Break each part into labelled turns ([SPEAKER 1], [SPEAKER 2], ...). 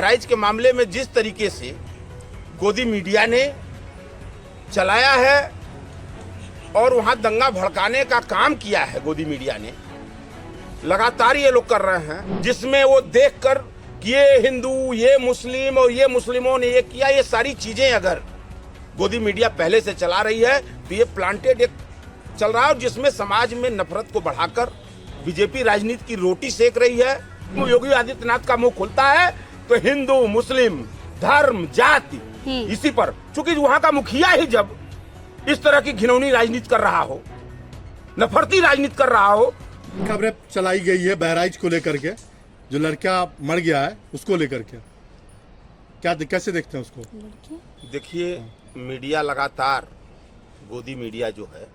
[SPEAKER 1] बहराइच के मामले में जिस तरीके से गोदी मीडिया ने चलाया है और वहां दंगा भड़काने का काम किया है, गोदी मीडिया ने लगातार ये लोग कर रहे हैं, जिसमें वो देखकर कि ये हिंदू, ये मुस्लिम और ये मुस्लिमों ने ये किया, ये सारी चीजें अगर गोदी मीडिया पहले से चला रही है तो ये प्लांटेड एक चल रहा है जिसमें समाज में नफरत को बढ़ाकर बीजेपी राजनीति की रोटी सेक रही है। योगी आदित्यनाथ का मुंह खुलता है तो हिंदू, मुस्लिम, धर्म, जाति इसी पर, चूंकि वहां का मुखिया ही जब इस तरह की घिनौनी राजनीति कर रहा हो, नफरती राजनीति कर रहा हो।
[SPEAKER 2] खबरें चलाई गई है बहराइच को लेकर के, जो लड़का मर गया है उसको लेकर के, क्या कैसे देखते हैं उसको?
[SPEAKER 1] देखिए, मीडिया लगातार, गोदी मीडिया जो है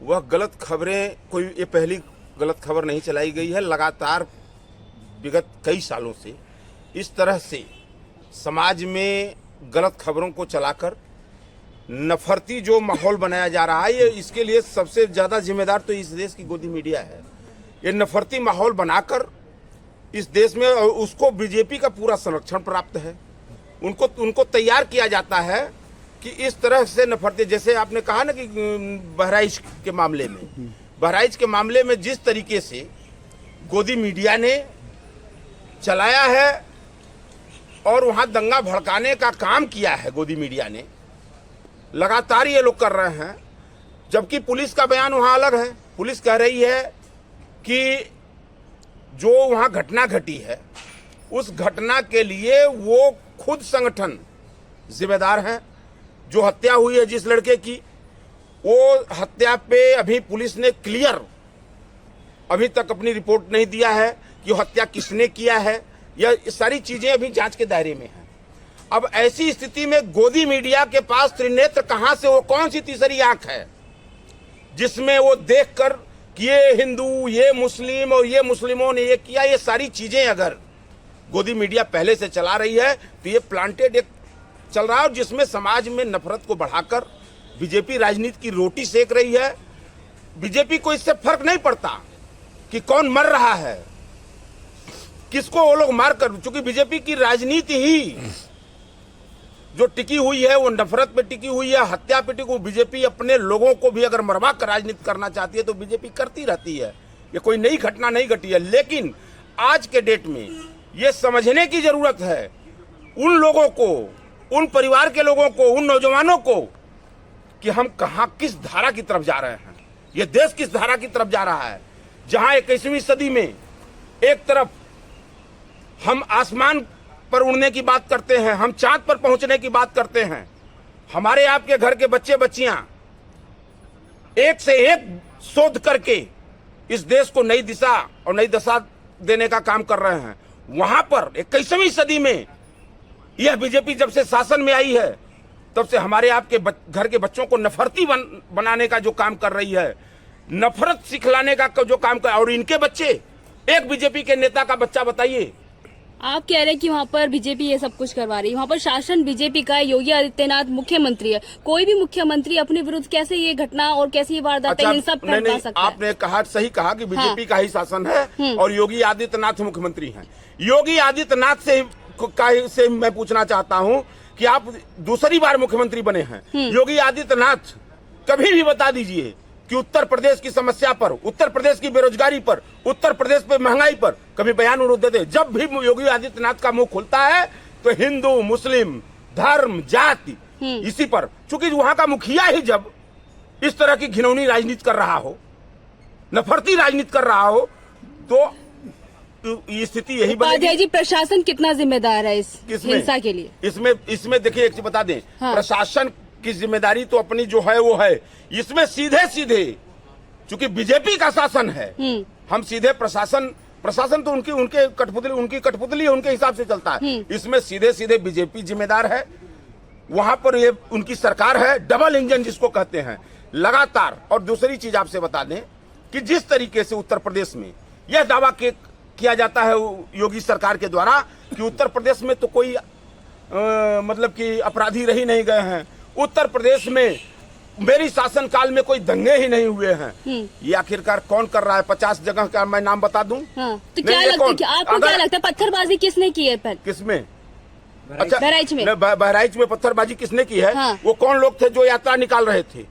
[SPEAKER 1] वह गलत खबरें, कोई ये पहली गलत खबर नहीं चलाई गई है, लगातार विगत कई सालों से इस तरह से समाज में गलत खबरों को चलाकर नफरती जो माहौल बनाया जा रहा है, ये इसके लिए सबसे ज्यादा जिम्मेदार तो इस देश की गोदी मीडिया है। ये नफरती माहौल बनाकर इस देश में, और उसको बीजेपी का पूरा संरक्षण प्राप्त है, उनको तैयार किया जाता है कि इस तरह से नफरती, जैसे आपने कहा ना कि बहराइच के मामले में जिस तरीके से गोदी मीडिया ने चलाया है और वहां दंगा भड़काने का काम किया है, गोदी मीडिया ने लगातार ये लोग कर रहे हैं, जबकि पुलिस का बयान वहां अलग है। पुलिस कह रही है कि जो वहां घटना घटी है उस घटना के लिए वो खुद संगठन जिम्मेदार है। जो हत्या हुई है जिस लड़के की, वो हत्या पे अभी पुलिस ने क्लियर अभी तक अपनी रिपोर्ट नहीं दिया है कि हत्या किसने किया है। यह सारी चीजें अभी जांच के दायरे में हैं। अब ऐसी स्थिति में गोदी मीडिया के पास त्रिनेत्र कहां से, वो कौन सी तीसरी आंख है जिसमें वो देखकर कि ये हिंदू, ये मुस्लिम और ये मुस्लिमों ने ये किया, ये सारी चीजें अगर गोदी मीडिया पहले से चला रही है तो ये प्लांटेड एक चल रहा है जिसमें समाज में नफरत को बढ़ाकर बीजेपी राजनीति की रोटी सेक रही है। बीजेपी को इससे फर्क नहीं पड़ता कि कौन मर रहा है, किसको वो लोग मार कर, चूंकि बीजेपी की राजनीति ही जो टिकी हुई है वो नफरत पे टिकी हुई है, हत्या पे टिकी हुई। बीजेपी अपने लोगों को भी अगर मरवा कर राजनीति करना चाहती है तो बीजेपी करती रहती है, ये कोई नई घटना नहीं घटी है। लेकिन आज के डेट में ये समझने की जरूरत है उन लोगों को, उन परिवार के लोगों को, उन नौजवानों को कि हम कहां, किस धारा की तरफ जा रहे हैं, ये देश किस धारा की तरफ जा रहा है, जहां 21वीं सदी में एक तरफ हम आसमान पर उड़ने की बात करते हैं, हम चांद पर पहुंचने की बात करते हैं, हमारे आपके घर के बच्चे बच्चियां एक से एक शोध करके इस देश को नई दिशा और नई दशा देने का काम कर रहे हैं। वहां पर 21वीं सदी में यह बीजेपी जब से शासन में आई है तब से हमारे आपके घर के बच्चों को नफरती बनाने का जो काम कर रही है, नफरत सिखलाने का जो काम कर, और इनके बच्चे, एक बीजेपी के नेता का बच्चा बताइए।
[SPEAKER 3] आप कह रहे हैं कि वहाँ पर बीजेपी ये सब कुछ करवा रही है, वहाँ पर शासन बीजेपी का है, योगी आदित्यनाथ मुख्यमंत्री है, कोई भी मुख्यमंत्री अपने विरुद्ध कैसे ये घटना और कैसे ये वारदातें इन सब करवा सकता है?
[SPEAKER 1] आपने कहा, सही कहा कि बीजेपी का ही शासन है और योगी आदित्यनाथ मुख्यमंत्री हैं। योगी आदित्यनाथ से मैं पूछना चाहता हूं कि आप दूसरी बार मुख्यमंत्री बने हैं, योगी आदित्यनाथ कभी भी बता दीजिए कि उत्तर प्रदेश की समस्या पर, उत्तर प्रदेश की बेरोजगारी पर, उत्तर प्रदेश पे महंगाई पर कभी बयान उन्होंने देते? जब भी योगी आदित्यनाथ का मुंह खुलता है तो हिंदू, मुस्लिम, धर्म, जाति इसी पर, चूंकि वहां का मुखिया ही जब इस तरह की घिनौनी राजनीति कर रहा हो, नफरती राजनीति कर रहा हो, तो ये स्थिति यही बनेगी।
[SPEAKER 3] जी, प्रशासन कितना जिम्मेदार है इस हिंसा के लिए?
[SPEAKER 1] इसमें देखिए, एक चीज बता दें, प्रशासन की जिम्मेदारी तो अपनी जो है वो है। इसमें सीधे सीधे, चूंकि बीजेपी का शासन है, हम सीधे प्रशासन तो उनकी कठपुतली उनके हिसाब से चलता है। इसमें सीधे सीधे बीजेपी जिम्मेदार है, वहां पर ये उनकी सरकार है, डबल इंजन जिसको कहते हैं, लगातार। और दूसरी चीज आपसे बता दें कि जिस तरीके से उत्तर प्रदेश में यह दावा किया जाता है योगी सरकार के द्वारा कि उत्तर प्रदेश में तो कोई मतलब कि अपराधी रह ही नहीं गए हैं, उत्तर प्रदेश में मेरी शासनकाल में कोई दंगे ही नहीं हुए हैं। ये आखिरकार कौन कर रहा है? 50 जगह का मैं नाम बता दूं?
[SPEAKER 3] हाँ, तो क्या लगता है, आपको क्या लगता है पत्थरबाजी किसने की है?
[SPEAKER 1] किसमें? अच्छा,
[SPEAKER 3] बहराइच में।
[SPEAKER 1] बहराइच में पत्थरबाजी किसने की है?
[SPEAKER 3] हाँ।
[SPEAKER 1] वो कौन लोग थे जो यात्रा निकाल रहे थे?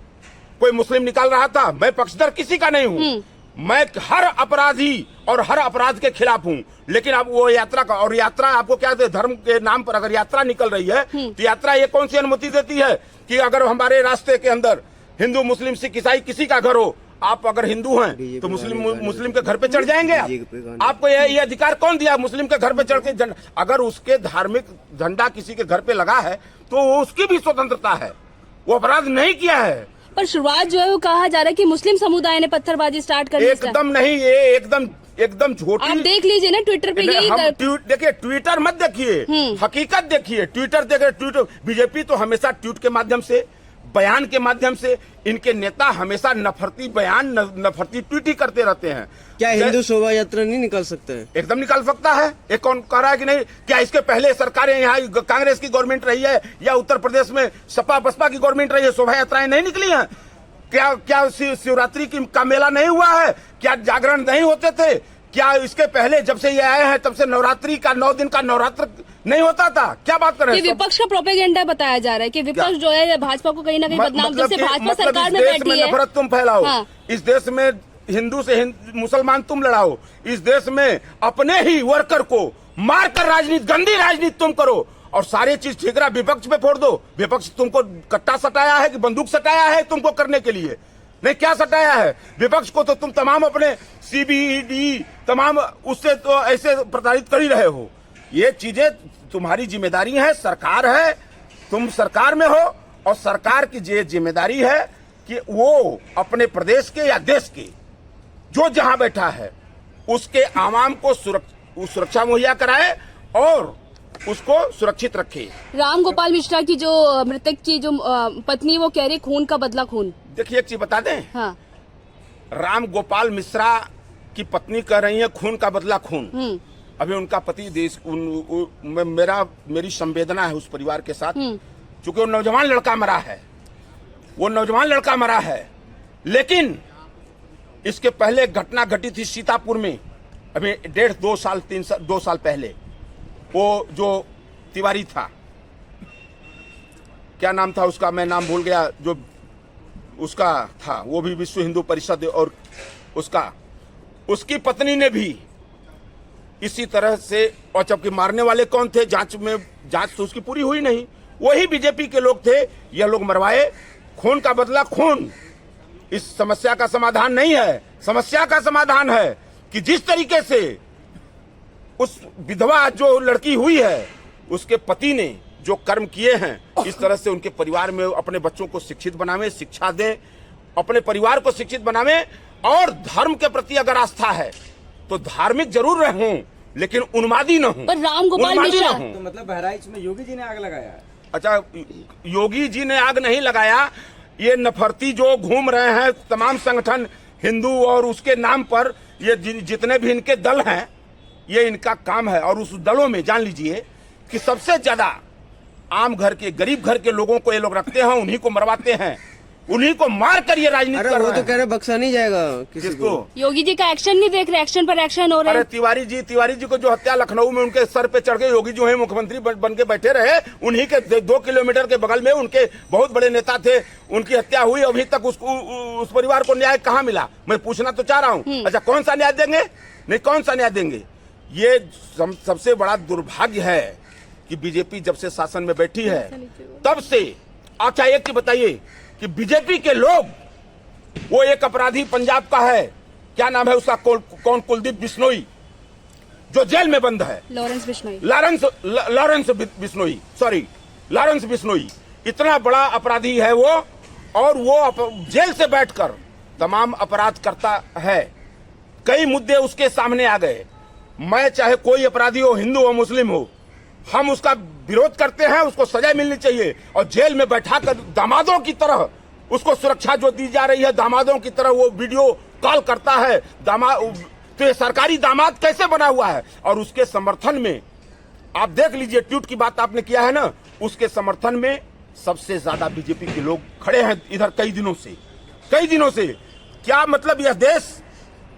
[SPEAKER 1] कोई मुस्लिम निकाल रहा था? मैं पक्षधर किसी का नहीं हूँ। मैं हर अपराधी और हर अपराध के खिलाफ हूँ, लेकिन अब वो यात्रा का, और यात्रा आपको क्या दे, धर्म के नाम पर अगर यात्रा निकल रही है तो यात्रा ये कौन सी अनुमति देती है कि अगर हमारे रास्ते के अंदर हिंदू मुस्लिम सिख ईसाई किसी का घर हो, आप अगर हिंदू हैं तो मुस्लिम के घर पे चढ़ जाएंगे आप? आपको ये अधिकार कौन दिया मुस्लिम के घर पे चढ़ के? अगर उसके धार्मिक झंडा किसी के घर पे लगा है तो वो उसकी भी स्वतंत्रता है, वो अपराध नहीं किया है।
[SPEAKER 3] पर शुरुआत जो है वो कहा जा रहा है कि मुस्लिम समुदाय ने पत्थरबाजी स्टार्ट कर दी।
[SPEAKER 1] एकदम नहीं, ये एकदम झूठी।
[SPEAKER 3] आप देख लीजिए ना ट्विटर पे यही
[SPEAKER 1] देखिए, ट्विटर मत देखिए, हकीकत देखिए। ट्विटर देखिए, ट्विटर बीजेपी तो हमेशा ट्वीट के माध्यम से, बयान के माध्यम से, इनके नेता हमेशा नफरती बयान, नफरती ट्वीट ही करते रहते हैं।
[SPEAKER 4] क्या हिंदू शोभा यात्रा नहीं निकल सकते हैं?
[SPEAKER 1] एकदम निकाल सकता है। एक कौन कह रहा है कि नहीं? क्या इसके पहले सरकारें यहाँ कांग्रेस की गवर्नमेंट रही है या उत्तर प्रदेश में सपा बसपा की गवर्नमेंट रही है, शोभा यात्राएं नहीं निकली हैं? क्या शिवरात्रि का मेला नहीं हुआ है? क्या जागरण नहीं होते थे? क्या इसके पहले जब से ये आए हैं तब से नवरात्रि का 9 दिन का नवरात्र नहीं होता था? क्या बात कर रहे हैं?
[SPEAKER 3] विपक्ष का प्रोपेगेंडा बताया जा रहा है कि विपक्ष जो है भाजपा को कहीं ना कहीं बदनाम, जब से भाजपा सरकार में बैठी है।
[SPEAKER 1] नफरत तुम फैलाओ।
[SPEAKER 3] हाँ।
[SPEAKER 1] इस देश में हिंदू से मुसलमान तुम लड़ाओ। इस देश में अपने ही वर्कर को मारकर राजनीति, गंदी राजनीति तुम करो और सारी चीज ठिकरा विपक्ष पे फोड़ दो। विपक्ष तुमको कट्टा सटाया है कि बंदूक सटाया है तुमको करने के लिए? नहीं, क्या सटाया है? विपक्ष को तो तुम तमाम अपने CBD तमाम उससे तो ऐसे प्रताड़ित कर ही रहे हो। ये चीजें तुम्हारी जिम्मेदारी है, सरकार है, तुम सरकार में हो और सरकार की ये जिम्मेदारी है कि वो अपने प्रदेश के या देश के जो जहां बैठा है उसके आवाम को सुरक्षा मुहैया कराए और उसको सुरक्षित रखे।
[SPEAKER 3] राम गोपाल मिश्रा की जो मृतक की जो पत्नी, वो कह रही खून का बदला खून। देखिए
[SPEAKER 1] एक चीज बता दें,
[SPEAKER 3] हाँ।
[SPEAKER 1] राम गोपाल मिश्रा की पत्नी कह रही है खून का बदला खून। अभी उनका पति देश मेरी संवेदना है उस परिवार के साथ, क्योंकि वो नौजवान लड़का मरा है। लेकिन इसके पहले घटना घटी थी सीतापुर में, अभी 2 साल पहले। वो जो तिवारी था, क्या नाम था उसका, मैं नाम भूल गया, जो उसका था, वो भी विश्व हिंदू परिषद, और उसकी पत्नी ने भी इसी तरह से, और जबकि मारने वाले कौन थे, जांच तो उसकी पूरी हुई नहीं, वही बीजेपी के लोग थे। ये लोग मरवाए। खून का बदला खून इस समस्या का समाधान नहीं है। समस्या का समाधान है कि जिस तरीके से उस विधवा जो लड़की हुई है, उसके पति ने जो कर्म किए हैं, इस तरह से उनके परिवार में अपने बच्चों को शिक्षित बनावे, शिक्षा दें, अपने परिवार को शिक्षित बनावे। और धर्म के प्रति अगर आस्था है तो धार्मिक जरूर रहूं, लेकिन उन्मादी न हूं।
[SPEAKER 3] पर राम गोपाल मिश्रा
[SPEAKER 4] तो मतलब बहराइच में योगी जी ने आग लगाया है?
[SPEAKER 1] अच्छा, योगी जी ने आग नहीं लगाया। ये नफरती जो घूम रहे हैं तमाम संगठन हिंदू और उसके नाम पर, ये जितने भी इनके दल हैं, ये इनका काम है। और उस दलों में जान लीजिए कि सबसे ज्यादा आम घर के, गरीब घर के लोगों को ये लोग रखते हैं, उन्हीं को मरवाते हैं, उन्हीं को मार कर ये राजनीति कर रहे हैं।
[SPEAKER 4] वो तो कह रहे बख्शा नहीं जाएगा किसी को।
[SPEAKER 3] योगी जी का एक्शन नहीं देख रहे, एक्शन पर एक्शन हो रहा है।
[SPEAKER 1] अरे तिवारी जी को जो हत्या लखनऊ में उनके सर पे चढ़ के योगी जो है मुख्यमंत्री बन के बैठे रहे, उन्हीं के 2 किलोमीटर के बगल में उनके बहुत बड़े नेता थे, उनकी हत्या हुई। अभी तक उस परिवार को न्याय कहाँ मिला? मैं पूछना तो चाह रहा हूँ। अच्छा, कौन सा न्याय देंगे? नहीं, कौन सा न्याय देंगे? ये सबसे बड़ा दुर्भाग्य है कि बीजेपी जब से शासन में बैठी है तब से। अच्छा, एक चीज बताइए कि बीजेपी के लोग, वो एक अपराधी पंजाब का है, क्या नाम है उसका, कौन, कुलदीप बिश्नोई, जो जेल में बंद है। लॉरेंस बिश्नोई इतना बड़ा अपराधी है वो, और वो जेल से बैठकर तमाम अपराध करता है। कई मुद्दे उसके सामने आ गए। मैं चाहे कोई अपराधी हो, हिंदू हो, मुस्लिम हो, हम उसका विरोध करते हैं, उसको सजा मिलनी चाहिए। और जेल में बैठाकर दामादों की तरह उसको सुरक्षा जो दी जा रही है, दामादों की तरह वो वीडियो कॉल करता है। तो ये सरकारी दामाद कैसे बना हुआ है? और उसके समर्थन में आप देख लीजिए, ट्वीट की बात आपने किया है ना, उसके समर्थन में सबसे ज्यादा बीजेपी के लोग खड़े हैं इधर कई दिनों से। क्या मतलब यह देश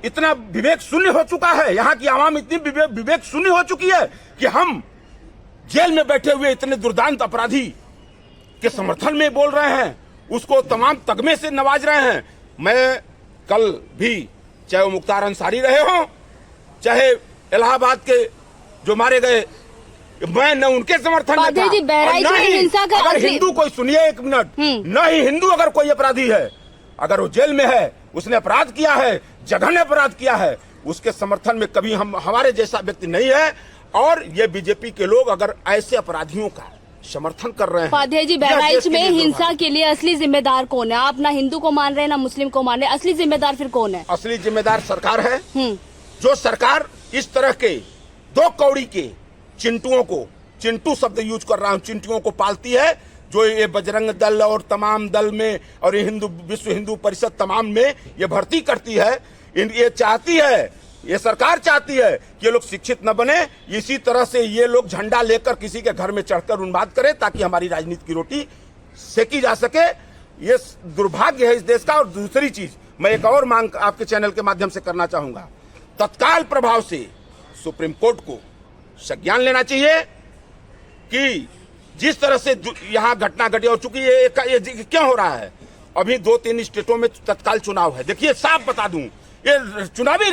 [SPEAKER 1] इतना विवेक शून्य हो चुका है, यहाँ की आवाम इतनी विवेक शून्य हो चुकी है कि हम जेल में बैठे हुए इतने दुर्दांत अपराधी के समर्थन में बोल रहे हैं, उसको तमाम तगमे से नवाज रहे हैं। मैं कल भी, चाहे वो मुख्तार अंसारी रहे हों, चाहे इलाहाबाद के जो मारे गए, मैं न उनके समर्थन में था, और न ही अगर हिंदू कोई, सुनिए एक मिनट, न ही हिंदू अगर कोई अपराधी है, अगर वो जेल में है, उसने अपराध किया है, जघन्य अपराध किया है, उसके समर्थन में कभी हमारे जैसा व्यक्ति नहीं है। और ये बीजेपी के लोग अगर ऐसे अपराधियों का समर्थन कर रहे हैं।
[SPEAKER 3] उपाध्याय जी, बहराइच में हिंसा के लिए असली जिम्मेदार कौन है? आप ना हिंदू को मान रहे हैं ना मुस्लिम को मान रहे हैं, असली जिम्मेदार फिर कौन है?
[SPEAKER 1] असली जिम्मेदार सरकार है। जो सरकार इस तरह के दो कौड़ी के चिंटुओं को, चिंटू शब्द यूज कर रहा हूं, चिंटुओं को पालती है, जो ये बजरंग दल और तमाम दल में और ये विश्व हिंदू परिषद तमाम में ये भर्ती करती है, ये चाहती है, ये सरकार चाहती है कि ये लोग शिक्षित न बने। इसी तरह से ये लोग झंडा लेकर किसी के घर में चढ़कर उन्माद करें ताकि हमारी राजनीति की रोटी सेकी जा सके। ये दुर्भाग्य है इस देश का। और दूसरी चीज, मैं एक और मांग आपके चैनल के माध्यम से करना चाहूंगा, तत्काल प्रभाव से सुप्रीम कोर्ट को संज्ञान लेना चाहिए कि जिस तरह से यहाँ घटना घटी हो चुकी है, ये क्यों हो रहा है? अभी 2-3 स्टेटों में तत्काल चुनाव है। देखिए, साफ बता दूं, ये चुनावी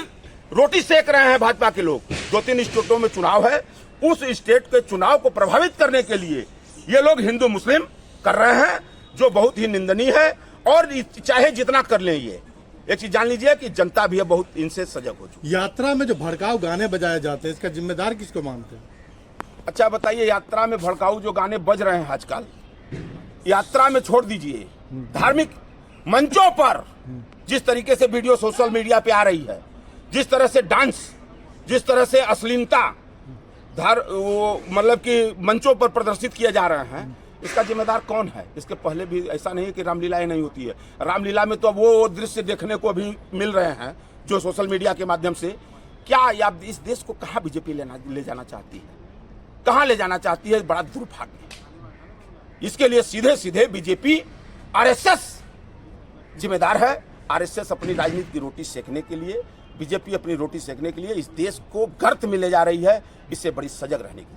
[SPEAKER 1] रोटी सेक रहे हैं भाजपा के लोग। 2-3 स्टेटों में चुनाव है, उस स्टेट के चुनाव को प्रभावित करने के लिए ये लोग हिंदू मुस्लिम कर रहे हैं, जो बहुत ही निंदनीय है। और चाहे जितना कर लें, ये एक चीज जान लीजिए कि जनता भी है बहुत इनसे सजग हो चुकी।
[SPEAKER 2] यात्रा में जो भड़काऊ गाने बजाए जाते हैं, इसका जिम्मेदार किसको मानते हैं?
[SPEAKER 1] अच्छा बताइए, यात्रा में भड़काऊ जो गाने बज रहे हैं आजकल, यात्रा में छोड़ दीजिए, धार्मिक मंचों पर जिस तरीके से वीडियो सोशल मीडिया पे आ रही है, जिस तरह से डांस, जिस तरह से अश्लीलता मतलब कि मंचों पर प्रदर्शित किए जा रहे हैं, इसका जिम्मेदार कौन है? इसके पहले भी ऐसा नहीं है कि रामलीलाएं नहीं होती है। रामलीला में तो वो दृश्य देखने को अभी मिल रहे हैं जो सोशल मीडिया के माध्यम से। क्या इस देश को कहाँ बीजेपी ले जाना चाहती है, कहाँ ले जाना चाहती है? बड़ा दुर्भाग्य। इसके लिए सीधे सीधे बीजेपी, आरएसएस जिम्मेदार है। आरएसएस अपनी राजनीति की रोटी सेकने के लिए, बीजेपी अपनी रोटी सेकने के लिए इस देश को गर्त में ले जा रही है। इससे बड़ी सजग रहने की